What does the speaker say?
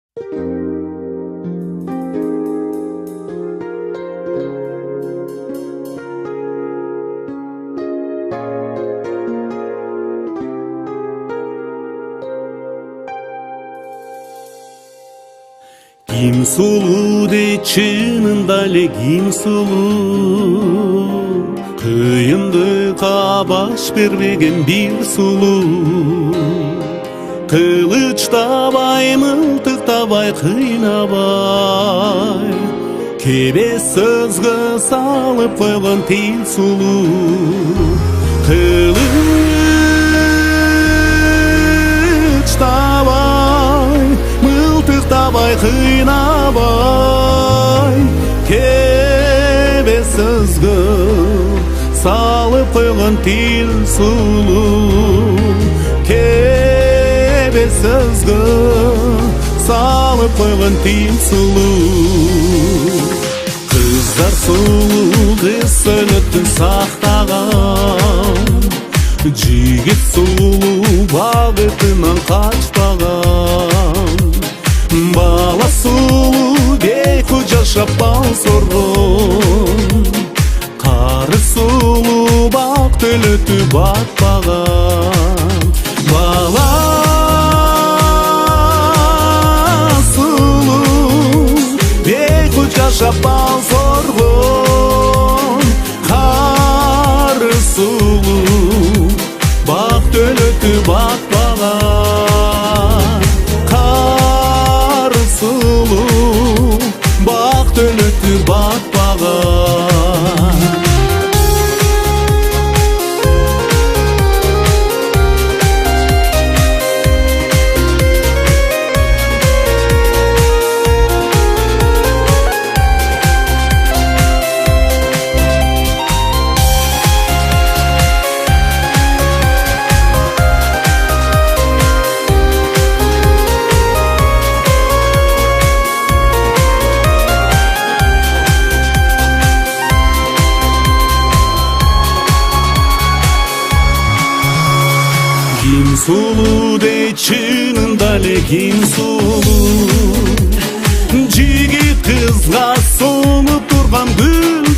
Ким сулуу дейт, чынында эле ким сулуу, кыйындыкка баш бербеген бир сулуу. Кылычтабай, мылтыктабай, кыйнабай, кебес сөзгө салып койгон тил сулуу. Кылычтабай, мылтыктабай, кыйнабай, кебес сөзгө салып койгон тил сулуу. Кебес сөзгө салып койгон тил сулуу. Кыздар сулуу, кыз сөнөктүн сактаган, жигит сулуу, багытынан качпаган. Бала сулуу, бейкут жашап бал соргон, кары сулуу, бак төлөтү батпаган. Бала сулуу, бейкут жашап бал соргон, кары сулуу, бак төлөтү батпаган. Кары сулуу, бак төлөтү батпаган. Ким сулуу дейт, чынында эле ким сулуу, жигит кызга сунуп турган гүл